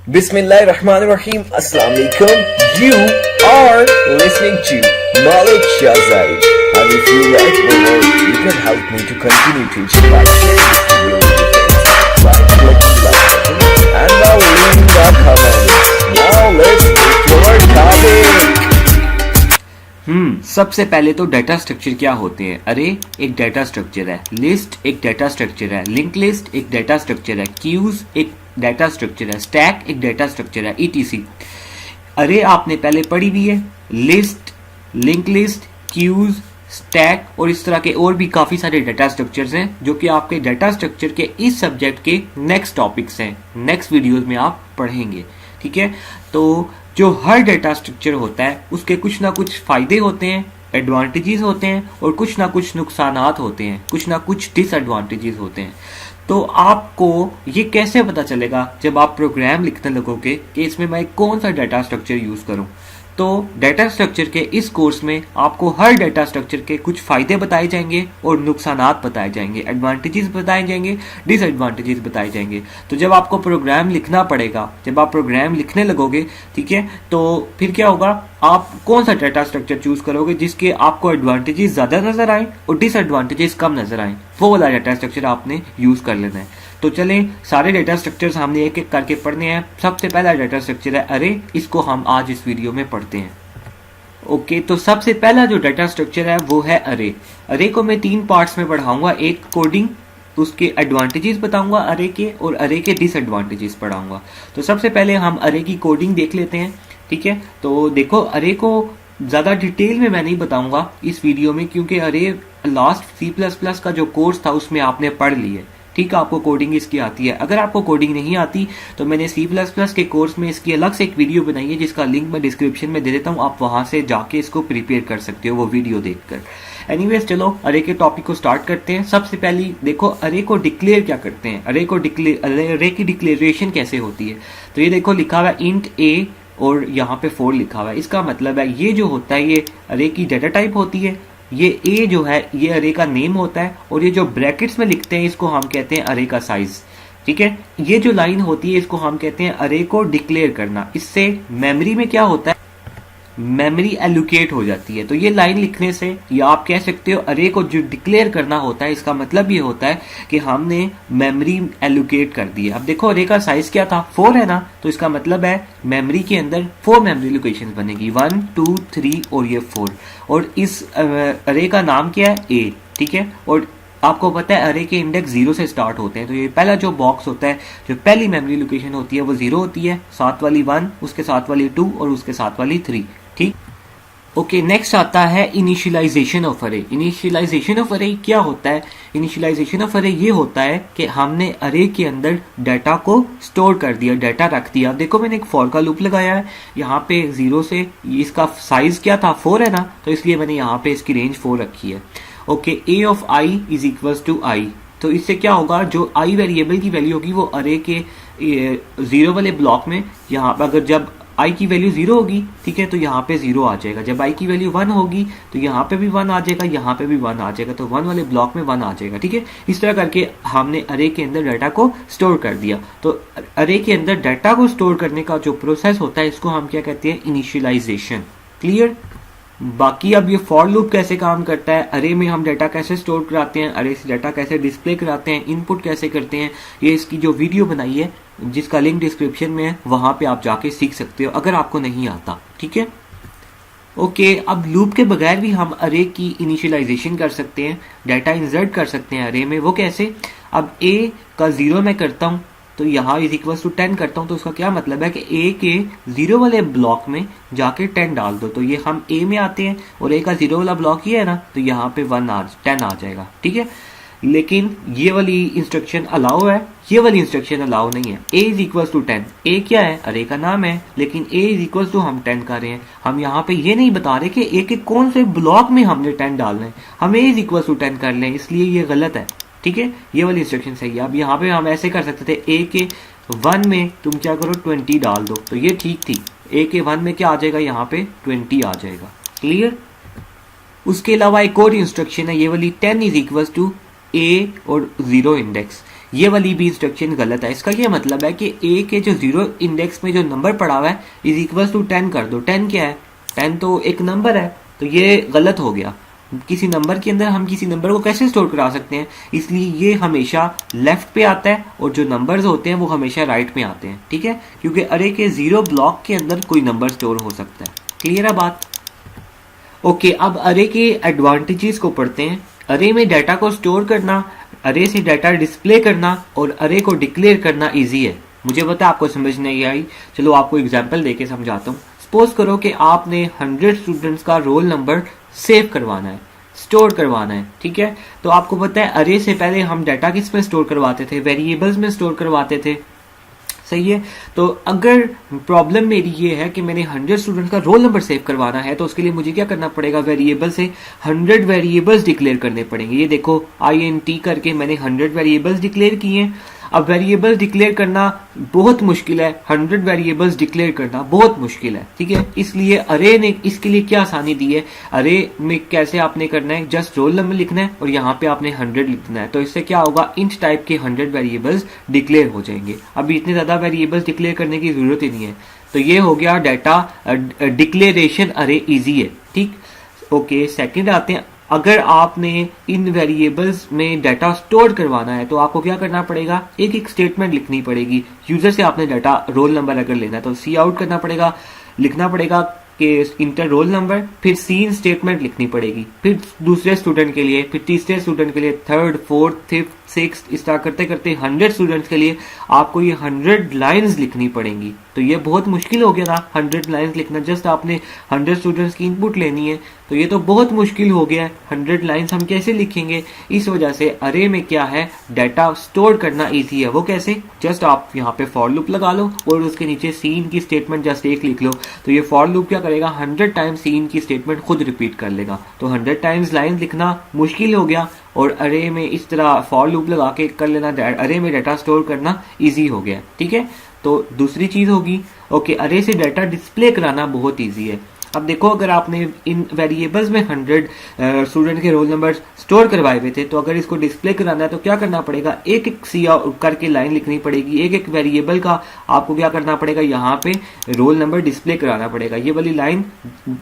Bismillahirrahmanirrahim. Assalamu alaikum. You are listening to Malik Shahzaid. And if you like my work, you can help me to continue teaching by sharing this video with your friends, by clicking the like button and by leaving a comment. Now let's make your topic. सबसे पहले तो data structure क्या होते हैं। अरे एक data structure है, list एक डाटा स्ट्रक्चर है, लिंक लिस्ट एक डाटा स्ट्रक्चर है, क्यूज एक डाटा स्ट्रक्चर है, स्टैक एक डाटा स्ट्रक्चर है, ईटीसी। अरे आपने पहले पढ़ी भी है, list, link list, queues, stack और इस तरह के और भी काफी सारे डाटा स्ट्रक्चर्स हैं जो कि आपके डाटा स्ट्रक्चर के इस सब्जेक्ट के नेक्स्ट टॉपिक्स हैं, नेक्स्ट वीडियोस में आप पढ़ेंगे। ठीक है, तो जो हर डाटा स्ट्रक्चर होता है उसके कुछ ना कुछ फायदे होते हैं, एडवांटेजेस होते हैं और कुछ ना कुछ नुकसानात होते हैं, कुछ ना कुछ डिसएडवांटेजेस होते हैं। तो आपको ये कैसे पता चलेगा जब आप प्रोग्राम लिखने लगोगे कि इसमें मैं कौन सा डाटा स्ट्रक्चर यूज करूं। तो डाटा स्ट्रक्चर के इस कोर्स में आपको हर डाटा स्ट्रक्चर के कुछ फायदे बताए जाएंगे और नुकसानात बताए जाएंगे, एडवांटेजेस बताए जाएंगे, डिसएडवांटेजेस बताए जाएंगे। तो जब आपको प्रोग्राम लिखना पड़ेगा, जब आप प्रोग्राम लिखने लगोगे, ठीक है, तो फिर क्या होगा, आप कौन सा डाटा स्ट्रक्चर चूज करोगे जिसके आपको एडवांटेजेस ज्यादा नजर आए और डिसएडवांटेजेस कम नजर आए, वो वाला डाटा स्ट्रक्चर आपने यूज कर लेना है। तो चलें सारे डाटा स्ट्रक्चर्स हमने एक एक करके पढ़ने हैं। सबसे पहला डाटा स्ट्रक्चर है अरे, इसको हम आज इस वीडियो में पढ़ते हैं। ओके, तो सबसे पहला जो डाटा स्ट्रक्चर है वो है अरे। अरे को मैं 3 पार्ट्स में पढ़ाऊंगा, एक कोडिंग, उसके एडवांटेजेस बताऊंगा अरे के, और अरे के डिसएडवांटेजेस पढ़ाऊंगा। तो सबसे पहले हम अरे की कोडिंग देख लेते हैं। ठीक है, तो देखो अरे को ज्यादा डिटेल में मैं नहीं बताऊंगा इस वीडियो में, क्योंकि अरे लास्ट C++ का जो कोर्स था उसमें आपने पढ़ ली है। ठीक है, आपको कोडिंग इसकी आती है। अगर आपको कोडिंग नहीं आती तो मैंने C++ के कोर्स में इसकी अलग से एक वीडियो बनाई है जिसका लिंक मैं डिस्क्रिप्शन में दे देता हूँ, आप वहां से जाके इसको प्रिपेयर कर सकते हो वो वीडियो देखकर। एनीवेज, चलो अरे के टॉपिक को स्टार्ट करते हैं। सबसे पहले देखो अरे को डिक्लेयर क्या करते हैं, अरे की डिक्लेरेशन कैसे होती है। तो ये देखो लिखा हुआ है इंट ए और यहाँ पे 4 लिखा हुआ है। इसका मतलब है ये जो होता है ये अरे की डाटा टाइप होती है, ये ए जो है ये अरे का नेम होता है, और ये जो ब्रैकेट्स में लिखते हैं इसको हम कहते हैं अरे का साइज। ठीक है, ये जो लाइन होती है इसको हम कहते हैं अरे को डिक्लेयर करना। इससे मेमोरी में क्या होता है, मेमोरी एलोकेट हो जाती है। तो ये लाइन लिखने से या आप कह सकते हो अरे को जो डिक्लेयर करना होता है, इसका मतलब ये होता है कि हमने मेमोरी एलोकेट कर दी है। अब देखो अरे का साइज क्या था, 4 है ना, तो इसका मतलब है मेमोरी के अंदर 4 मेमोरी लोकेशन बनेगी, 1 2 3 और ये 4। और इस अरे का नाम क्या है, ए। ठीक है, और आपको पता है अरे के इंडेक्स 0 से स्टार्ट होते हैं। तो ये पहला जो बॉक्स होता है, जो पहली मेमोरी लोकेशन होती है वो 0 होती है, साथ वाली 1, उसके साथ वाली 2 और उसके साथ वाली 3। ठीक, ओके, नेक्स्ट आता है इनिशियलाइजेशन ऑफ अरे। इनिशियलाइजेशन ऑफ अरे क्या होता है, इनिशियलाइजेशन ऑफ अरे ये होता है कि हमने अरे के अंदर डाटा को स्टोर कर दिया, डाटा रख दिया। देखो मैंने एक फॉर का लूप लगाया है, यहाँ पे 0 से, इसका साइज क्या था, 4 है ना, तो इसलिए मैंने यहाँ पे इसकी रेंज 4 रखी है। Okay, A of I is equal to I. तो इससे क्या होगा, जो आई वेरिएबल की वैल्यू होगी वो अरे के 0 वाले ब्लॉक में, यहाँ पर अगर जब आई की वैल्यू 0 होगी, ठीक है, तो यहाँ पे 0 आ जाएगा। जब आई की वैल्यू 1 होगी तो यहाँ पे भी 1 आ जाएगा, यहाँ पे भी 1 आ जाएगा, तो 1 वाले ब्लॉक में 1 आ जाएगा। ठीक है, इस तरह करके हमने अरे के अंदर डाटा को स्टोर कर दिया। तो अरे के अंदर डाटा को स्टोर करने का जो प्रोसेस होता है इसको हम क्या कहते हैं, इनिशियलाइजेशन। क्लियर। बाकी अब ये फॉर लूप कैसे काम करता है, अरे में हम डाटा कैसे स्टोर कराते हैं, अरे से डाटा कैसे डिस्प्ले कराते हैं, इनपुट कैसे करते हैं, ये इसकी जो वीडियो बनाई है जिसका लिंक डिस्क्रिप्शन में है, वहां पे आप जाके सीख सकते हो अगर आपको नहीं आता। ठीक है, ओके, अब लूप के बगैर भी हम अरे की इनिशियलाइजेशन कर सकते हैं, डाटा इंसर्ट कर सकते हैं अरे में। वो कैसे, अब ए का 0 मैं करता हूं तो यहाँ इज इक्वल टू 10 करता हूं, तो उसका क्या मतलब है कि ए के 0 वाले ब्लॉक में जाके 10 डाल दो। तो ये हम ए में आते हैं और ए का 0 वाला ब्लॉक ये है ना, तो यहाँ पे 10 आ जाएगा। ठीक है, लेकिन ये वाली इंस्ट्रक्शन अलाउ है, ये वाली इंस्ट्रक्शन अलाउ नहीं है। ए इज इक्वल टू 10, ए क्या है, अरे का नाम है, लेकिन ए इज इक्वल टू हम 10 कर रहे हैं। हम यहाँ पे ये नहीं बता रहे कि ए के कौन से ब्लॉक में हमने 10 डालना है, हम ए इज इक्वल टू 10 कर लें, इसलिए ये गलत है। ठीक है, ये वाली इंस्ट्रक्शन सही है। अब यहाँ पे हम ऐसे कर सकते थे, ए के 1 में तुम क्या करो 20 डाल दो, तो ये ठीक थी। ए के 1 में क्या आ जाएगा, यहाँ पे 20 आ जाएगा। क्लियर। उसके अलावा एक और इंस्ट्रक्शन है ये वाली, 10 इज इक्वल टू ए और 0 इंडेक्स। ये वाली भी इंस्ट्रक्शन गलत है। इसका ये मतलब है कि ए के जो 0 इंडेक्स में जो नंबर पड़ा हुआ है इज इक्वल टू 10 कर दो। 10 क्या है? 10 तो एक नंबर है, तो ये गलत हो गया। किसी नंबर के अंदर हम किसी नंबर को कैसे स्टोर करा सकते हैं? इसलिए ये हमेशा लेफ्ट पे आता है और जो नंबर्स होते हैं वो हमेशा राइट में आते हैं, ठीक है, क्योंकि अरे के 0 ब्लॉक के अंदर कोई नंबर स्टोर हो सकता है। क्लियर है बात? ओके, अब अरे के एडवांटेजेस को पढ़ते हैं। अरे में डाटा को स्टोर करना, अरे से डाटा डिस्प्ले करना और अरे को डिक्लेयर करना इजी है। मुझे पता आपको समझ नहीं आई, चलो आपको एग्जांपल देके समझाता हूँ। सपोज करो कि आपने 100 स्टूडेंट्स का रोल नंबर सेव करवाना है, स्टोर करवाना है, ठीक है। तो आपको पता है अरे से पहले हम डाटा किस में स्टोर करवाते थे? वेरिएबल्स में स्टोर करवाते थे, सही है। तो अगर प्रॉब्लम मेरी ये है कि मैंने 100 स्टूडेंट का रोल नंबर सेव करवाना है, तो उसके लिए मुझे क्या करना पड़ेगा? वेरिएबल से 100 वेरिएबल्स डिक्लेयर करने पड़ेंगे। ये देखो INT करके मैंने 100 वेरिएबल्स डिक्लेयर किए हैं। अब वेरिएबल्स डिक्लेयर करना बहुत मुश्किल है, 100 वेरिएबल्स डिक्लेयर करना बहुत मुश्किल है, ठीक है। इसलिए अरे ने इसके लिए क्या आसानी दी है? अरे में कैसे आपने करना है? जस्ट रोल नंबर लिखना है और यहाँ पे आपने 100 लिखना है। तो इससे क्या होगा? इंट टाइप के 100 वेरिएबल्स डिक्लेयर हो जाएंगे। अभी इतने ज्यादा वेरिएबल्स डिक्लेयर करने की जरूरत ही नहीं है। तो ये हो गया डाटा डिक्लेरेशन अरे इजी है, ठीक। ओके, सेकंड आते हैं। अगर आपने इन वेरिएबल्स में डाटा स्टोर करवाना है तो आपको क्या करना पड़ेगा? एक एक स्टेटमेंट लिखनी पड़ेगी। यूजर से आपने डाटा रोल नंबर अगर लेना है तो सी आउट करना पड़ेगा, लिखना पड़ेगा कि इंटर रोल नंबर, फिर सीन स्टेटमेंट लिखनी पड़ेगी, फिर दूसरे स्टूडेंट के लिए, फिर तीसरे स्टूडेंट के लिए, थर्ड, फोर्थ, फिफ्थ, सिक्स्थ, इस तरह करते करते 100 स्टूडेंट्स के लिए आपको ये 100 लाइंस लिखनी पड़ेंगी। तो ये बहुत मुश्किल हो गया ना 100 लाइंस लिखना। जस्ट आपने 100 स्टूडेंट्स की इनपुट लेनी है, तो ये तो बहुत मुश्किल हो गया है। 100 लाइंस हम कैसे लिखेंगे? इस वजह से अरे में क्या है, डाटा स्टोर करना ईजी है। वो कैसे? जस्ट आप यहाँ पे फॉर लूप लगा लो और उसके नीचे सीन की स्टेटमेंट जस्ट एक लिख लो। तो ये फॉर लूप क्या करेगा? 100 टाइम्स सीन की स्टेटमेंट खुद रिपीट कर लेगा। तो 100 टाइम्स लाइन लिखना मुश्किल हो गया और अरे में इस तरह फॉर लूप लगा के कर लेना, अरे में डाटा स्टोर करना इजी हो गया, ठीक है। तो दूसरी चीज होगी, ओके, अरे से डाटा डिस्प्ले कराना बहुत इजी है। अब देखो, अगर आपने इन वेरिएबल्स में 100 स्टूडेंट के रोल नंबर स्टोर करवाए हुए थे, तो अगर इसको डिस्प्ले कराना है तो क्या करना पड़ेगा? एक एक सी करके लाइन लिखनी पड़ेगी। एक एक वेरिएबल का आपको क्या करना पड़ेगा? यहाँ पे रोल नंबर डिस्प्ले कराना पड़ेगा। ये वाली लाइन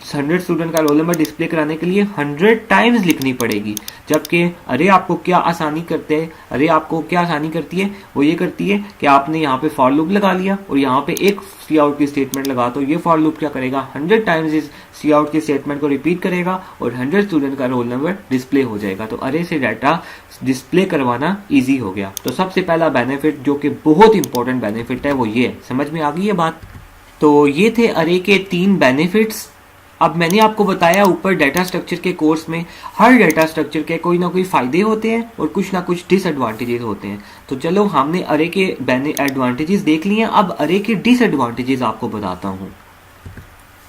100 स्टूडेंट का रोल नंबर डिस्प्ले कराने के लिए 100 टाइम्स लिखनी पड़ेगी। जबकि अरे आपको क्या आसानी करते हैं? अरे आपको क्या आसानी करती है? वो ये करती है कि आपने यहाँ पे फॉर लूप लगा लिया और यहाँ पे एक सी आउट की स्टेटमेंट लगा, तो ये फॉर लूप क्या करेगा? 100 टाइम्स इस सी आउट की स्टेटमेंट को रिपीट करेगा और 100 स्टूडेंट का रोल नंबर डिस्प्ले हो जाएगा। तो अरे से डाटा डिस्प्ले करवाना इजी हो गया। तो सबसे पहला बेनिफिट जो कि बहुत इंपॉर्टेंट बेनिफिट है वो ये है। समझ में आ गई है बात? तो ये थे अरे के 3 बेनिफिट्स। अब मैंने आपको बताया ऊपर डाटा स्ट्रक्चर के कोर्स में हर डाटा स्ट्रक्चर के कोई ना कोई फायदे होते हैं और कुछ ना कुछ डिसएडवांटेजेस होते हैं। तो चलो, हमने अरे के एडवांटेजेस देख लिए, अब अरे के डिसएडवांटेजेस आपको बताता हूँ।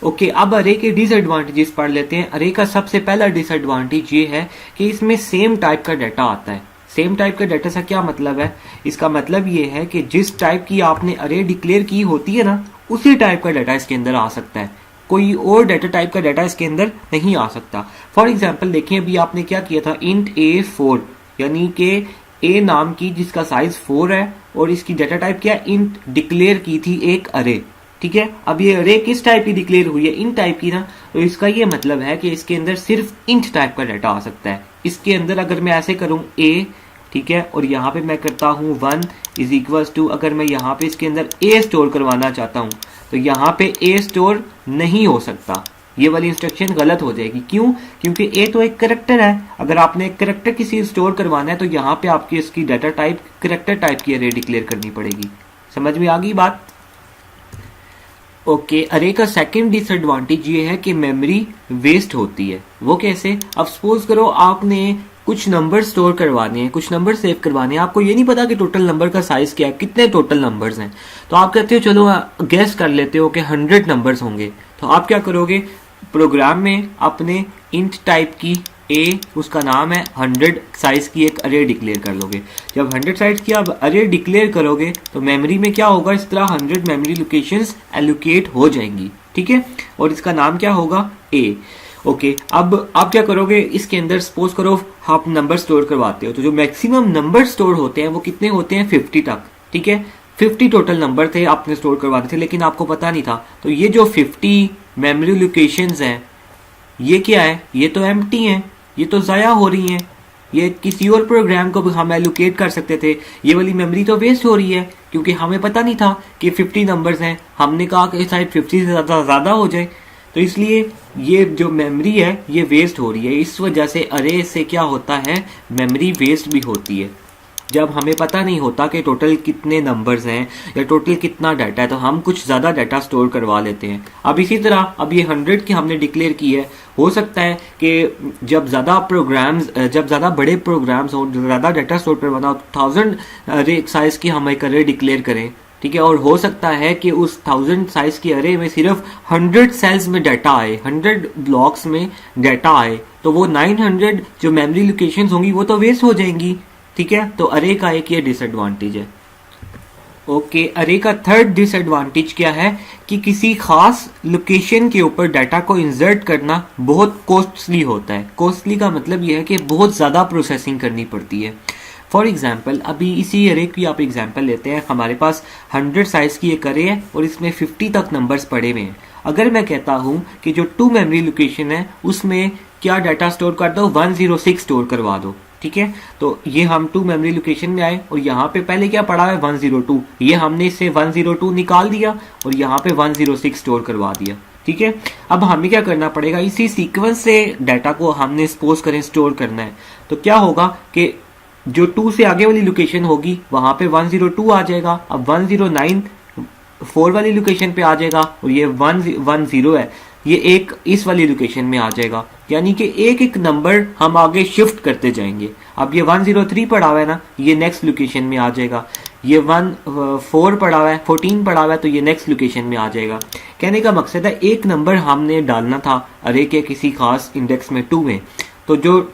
ओके, अब अरे के डिसएडवांटेजेस पढ़ लेते हैं। अरे का सबसे पहला डिसएडवांटेज ये है कि इसमें सेम टाइप का डाटा आता है। सेम टाइप का डाटा से क्या मतलब है? इसका मतलब ये है कि जिस टाइप की आपने अरे डिक्लेयर की होती है ना, उसी टाइप का डाटा इसके अंदर आ सकता है। कोई और डाटा टाइप का डाटा इसके अंदर नहीं आ सकता। फॉर एग्जाम्पल देखिए, अभी आपने क्या किया था? इंट A4, यानी कि ए नाम की जिसका साइज 4 है और इसकी डाटा टाइप क्या? इंट डिक्लेयर की थी एक अरे, ठीक है। अब ये अरे किस टाइप की डिक्लेयर हुई है? इंट टाइप की ना। तो इसका ये मतलब है कि इसके अंदर सिर्फ इंट टाइप का डाटा आ सकता है। इसके अंदर अगर मैं ऐसे करूं A, ठीक है, और यहाँ पे मैं करता हूँ 1 इज इक्वल टू, अगर मैं यहाँ पे इसके अंदर A स्टोर करवाना चाहता हूँ तो यहाँ पे A स्टोर नहीं हो सकता। ये वाली इंस्ट्रक्शन गलत हो जाएगी। क्यों? क्योंकि A तो एक कैरेक्टर है। अगर आपने एक कैरेक्टर किसी स्टोर करवाना है तो यहाँ पे आपकी इसकी डाटा टाइप कैरेक्टर टाइप की अरे डिक्लेयर करनी पड़ेगी। समझ में आ गई बात? ओके, अरे का सेकंड डिसएडवांटेज ये है कि मेमोरी वेस्ट होती है। वो कैसे? अब सपोज करो आपने कुछ नंबर स्टोर करवाने हैं, कुछ नंबर सेव करवाने हैं, आपको ये नहीं पता कि टोटल नंबर का साइज क्या है, कितने टोटल नंबर्स हैं। तो आप कहते हो चलो गेस कर लेते हो कि 100 नंबर्स होंगे। तो आप क्या करोगे? प्रोग्राम में अपने इंट टाइप की ए, उसका नाम है 100 साइज की एक अरे डिक्लेयर कर लोगे। जब 100 साइज की आप अरे डिक्लेयर करोगे तो मेमोरी में क्या होगा? इस तरह 100 मेमोरी लोकेशंस एलोकेट हो जाएंगी, ठीक है। और इसका नाम क्या होगा? ए। ओके, अब आप क्या करोगे, इसके अंदर सपोज करो आप नंबर स्टोर करवाते हो, तो जो मैक्सिमम नंबर स्टोर होते हैं वो कितने होते हैं, 50 तक। ठीक है, 50 टोटल नंबर थे आपने स्टोर करवाते थे, लेकिन आपको पता नहीं था। तो ये जो 50 मेमोरी लोकेशंस हैं, ये क्या है, ये तो एम्प्टी हैं, ये तो ज़ाया हो रही हैं। ये किसी और प्रोग्राम को भी हम एलोकेट कर सकते थे, ये वाली मेमोरी तो वेस्ट हो रही है, क्योंकि हमें पता नहीं था कि 50 नंबर्स हैं। हमने कहा कि शायद 50 से ज़्यादा हो जाए, तो इसलिए ये जो मेमोरी है ये वेस्ट हो रही है। इस वजह से अरे से क्या होता है, मेमोरी वेस्ट भी होती है। जब हमें पता नहीं होता कि टोटल कितने नंबर्स हैं या टोटल कितना डाटा है, तो हम कुछ ज़्यादा डाटा स्टोर करवा लेते हैं। अब इसी तरह अब ये 100 की हमने डिक्लेयर की है, हो सकता है कि जब ज़्यादा बड़े प्रोग्राम्स हो, ज़्यादा डाटा स्टोर करवाना हो, 1000 अरे साइज़ की हम एक अरे डिक्लेयर करें। ठीक है, और हो सकता है कि उस 1000 साइज की अरे में सिर्फ 100 सेल्स में डाटा आए, 100 ब्लॉक्स में डाटा आए, तो वो 900 जो मेमोरी लोकेशंस होंगी वो तो वेस्ट हो जाएंगी। ठीक है, तो अरे का एक ये डिसएडवांटेज है। ओके, अरे का थर्ड डिसएडवांटेज क्या है कि किसी खास लोकेशन के ऊपर डाटा को इंसर्ट करना बहुत कॉस्टली होता है। कॉस्टली का मतलब यह है कि बहुत ज़्यादा प्रोसेसिंग करनी पड़ती है। फॉर एग्जाम्पल, अभी इसी अरे की आप एग्जाम्पल लेते हैं, हमारे पास 100 साइज की एक अरे है और इसमें 50 तक नंबर्स पड़े हुए हैं। अगर मैं कहता हूं कि जो 2 मेमोरी लोकेशन है उसमें क्या डाटा स्टोर कर दो, 106 स्टोर करवा दो। ठीक है, तो ये हम 2 मेमोरी लोकेशन में आए और यहाँ पे पहले क्या पड़ा है, 102, ये हमने इससे 102 निकाल दिया और यहाँ पे 106 स्टोर करवा दिया। ठीक है, अब हमें क्या करना पड़ेगा, इसी सीक्वेंस से डाटा को हमने सपोज करें स्टोर करना है, तो क्या होगा कि जो 2 से आगे वाली लोकेशन होगी वहां पे 102 आ जाएगा। अब 109 4 वाली लोकेशन पे आ जाएगा और ये 110 है, ये एक इस वाली लोकेशन में आ जाएगा। यानी कि एक एक नंबर हम आगे शिफ्ट करते जाएंगे। अब ये 103 पड़ा हुआ है ना, ये नेक्स्ट लोकेशन में आ जाएगा। ये 14 पड़ा हुआ है, 14 पड़ा हुआ है, तो ये नेक्स्ट लोकेशन में आ जाएगा। कहने का मकसद है एक नंबर हमने डालना था अरे के किसी खास इंडेक्स में 2 में, तो जो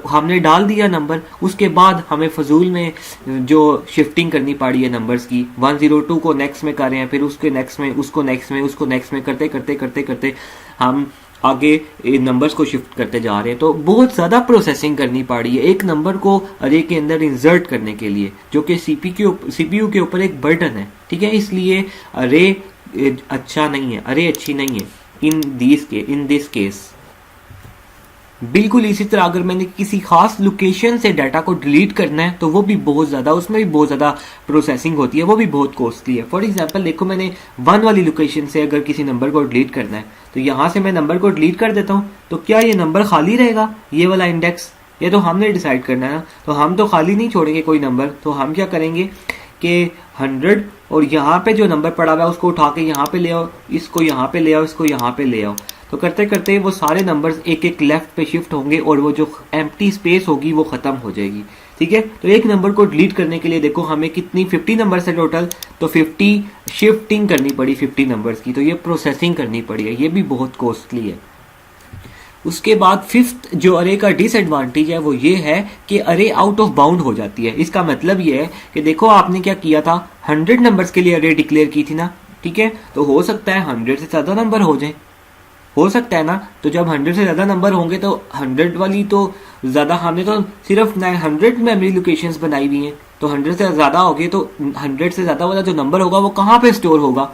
हमने डाल दिया नंबर, उसके बाद हमें फजूल में जो शिफ्टिंग करनी पड़ी है नंबर्स की, 102 को नेक्स्ट में कर रहे हैं, फिर उसके नेक्स्ट में, उसको नेक्स्ट में, उसको नेक्स्ट में करते करते करते करते हम आगे नंबर्स को शिफ्ट करते जा रहे हैं। तो बहुत ज़्यादा प्रोसेसिंग करनी पड़ी है एक नंबर को अरे के अंदर इंसर्ट करने के लिए, जो कि सीपीयू के ऊपर एक बर्डन है। ठीक है, इसलिए अरे अच्छा नहीं है, अरे अच्छी नहीं है इन दिस केस। बिल्कुल इसी तरह अगर मैंने किसी खास लोकेशन से डाटा को डिलीट करना है तो वो भी बहुत ज़्यादा, उसमें भी बहुत ज़्यादा प्रोसेसिंग होती है, वो भी बहुत कॉस्टली है। फॉर एग्जांपल देखो, मैंने 1 वाली लोकेशन से अगर किसी नंबर को डिलीट करना है, तो यहाँ से मैं नंबर को डिलीट कर देता हूँ, तो क्या ये नंबर खाली रहेगा, ये वाला इंडेक्स? ये तो हमने डिसाइड करना है ना, तो हम तो खाली नहीं छोड़ेंगे कोई नंबर। तो हम क्या करेंगे कि 100 और यहाँ पे जो नंबर पड़ा हुआ है उसको उठा के यहाँ पे ले आओ, इसको यहाँ पे ले आओ, इसको यहाँ पे ले आओ। तो करते करते वो सारे नंबर्स एक एक लेफ्ट पे शिफ्ट होंगे और वो जो एम्प्टी स्पेस होगी वो खत्म हो जाएगी। ठीक है, तो एक नंबर को डिलीट करने के लिए देखो हमें कितनी 50 नंबर्स है टोटल, तो 50 शिफ्टिंग करनी पड़ी 50 नंबर्स की, तो ये प्रोसेसिंग करनी पड़ी है, ये भी बहुत कॉस्टली है। उसके बाद फिफ्थ जो अरे का डिसएडवांटेज है वो ये है कि अरे आउट ऑफ बाउंड हो जाती है। इसका मतलब ये है कि देखो आपने क्या किया था, 100 नंबर्स के लिए अरे डिक्लेयर की थी ना। ठीक है, तो हो सकता है 100 से ज़्यादा नंबर हो जाए, हो सकता है ना। तो जब 100 से ज़्यादा नंबर होंगे तो 100 वाली तो ज़्यादा, हमने तो सिर्फ 900 मेमोरी लोकेशंस बनाई हुई हैं, तो 100 से ज़्यादा हो गए, तो 100 से ज़्यादा वाला जो नंबर होगा वो कहाँ पे स्टोर होगा,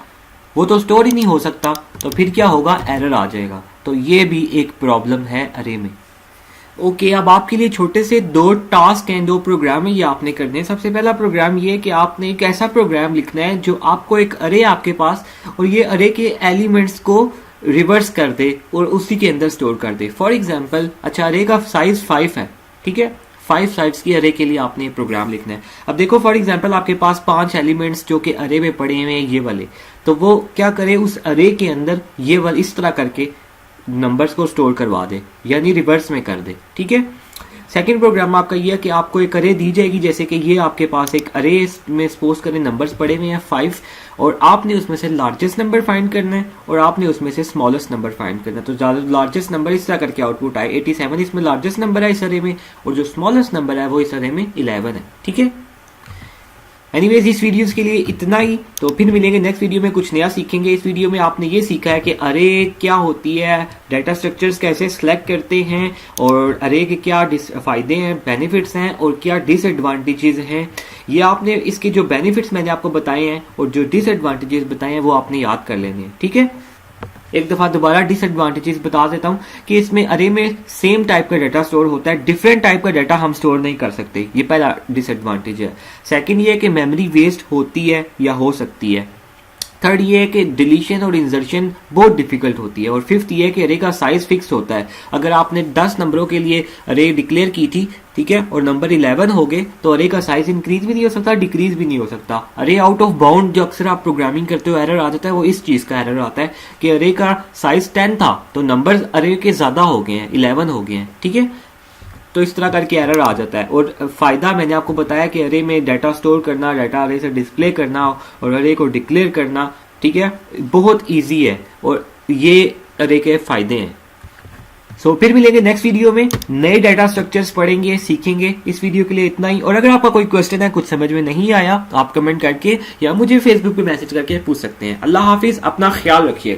वो तो स्टोर ही नहीं हो सकता। तो फिर क्या होगा, एरर आ जाएगा। तो ये भी एक प्रॉब्लम है अरे में। ओके, अब आपके लिए छोटे से 2 टास्क हैं, 2 प्रोग्राम है, ये आपने करने हैं। सबसे पहला प्रोग्राम ये है कि आपने एक ऐसा प्रोग्राम लिखना है जो आपको एक अरे आपके पास, और ये अरे के एलिमेंट्स को रिवर्स कर दे और उसी के अंदर स्टोर कर दे। फॉर एग्जाम्पल, अच्छा अरे का साइज 5 है, ठीक है, 5 साइड्स की अरे के लिए आपने प्रोग्राम लिखना है। अब देखो फॉर एग्जाम्पल आपके पास 5 एलिमेंट्स जो कि अरे में पड़े हुए हैं ये वाले, तो वो क्या करे, उस अरे के अंदर ये वाले इस तरह करके नंबर्स को स्टोर करवा दे, यानी रिवर्स में कर दे। ठीक है, सेकंड प्रोग्राम आपका ये है कि आपको एक अरे दी जाएगी, जैसे कि ये आपके पास एक अरे में सपोज करें नंबर्स पड़े हुए हैं 5, और आपने उसमें से लार्जेस्ट नंबर फाइंड करना है और आपने उसमें से स्मॉलेस्ट नंबर फाइंड करना है। तो लार्जेस्ट नंबर इस तरह करके आउटपुट आए 87, इसमें लार्जेस्ट नंबर है इस अरे में, और जो स्मॉलेस्ट नंबर है वो इस अरे में 11 है। ठीक है, एनीवेज इस वीडियोस के लिए इतना ही, तो फिर मिलेंगे नेक्स्ट वीडियो में, कुछ नया सीखेंगे। इस वीडियो में आपने ये सीखा है कि अरे क्या होती है, डाटा स्ट्रक्चर्स कैसे सिलेक्ट करते हैं, और अरे के क्या फायदे हैं, बेनिफिट्स हैं, और क्या डिसएडवांटेजेस हैं। ये आपने इसके जो बेनिफिट्स मैंने आपको बताए हैं और जो डिसएडवांटेजेस बताए हैं वो आपने याद कर लेने हैं, ठीक है। एक दफा दोबारा डिसएडवांटेजेस बता देता हूं कि इसमें अरे में सेम टाइप का डाटा स्टोर होता है, डिफरेंट टाइप का डाटा हम स्टोर नहीं कर सकते, ये पहला डिसएडवांटेज है। सेकंड ये है कि मेमोरी वेस्ट होती है या हो सकती है। थर्ड ये है कि डिलीशन और इंसर्शन बहुत डिफिकल्ट होती है। और फिफ्थ ये है कि अरे का साइज फिक्स होता है। अगर आपने 10 नंबरों के लिए अरे डिक्लेयर की थी, ठीक है, और नंबर 11 हो गए, तो अरे का साइज इंक्रीज भी नहीं हो सकता, डिक्रीज भी नहीं हो सकता। अरे आउट ऑफ बाउंड जो अक्सर आप प्रोग्रामिंग करते हो एरर आ जाता है, वो इस चीज का एरर आता है कि अरे का साइज 10 था तो नंबर अरे के ज्यादा हो गए हैं, 11 हो गए हैं, ठीक है। तो इस तरह करके एरर आ जाता है। और फायदा मैंने आपको बताया कि अरे में डाटा स्टोर करना, डाटा अरे से डिस्प्ले करना और अरे को डिक्लेयर करना, ठीक है, बहुत इजी है, और ये अरे के फायदे हैं। सो फिर मिलेंगे नेक्स्ट वीडियो में, नए डाटा स्ट्रक्चर्स पढ़ेंगे, सीखेंगे। इस वीडियो के लिए इतना ही। और अगर आपका कोई क्वेश्चन है, कुछ समझ में नहीं आया, तो आप कमेंट करके या मुझे फेसबुक पे मैसेज करके पूछ सकते हैं। अल्लाह हाफिज, अपना ख्याल रखिए।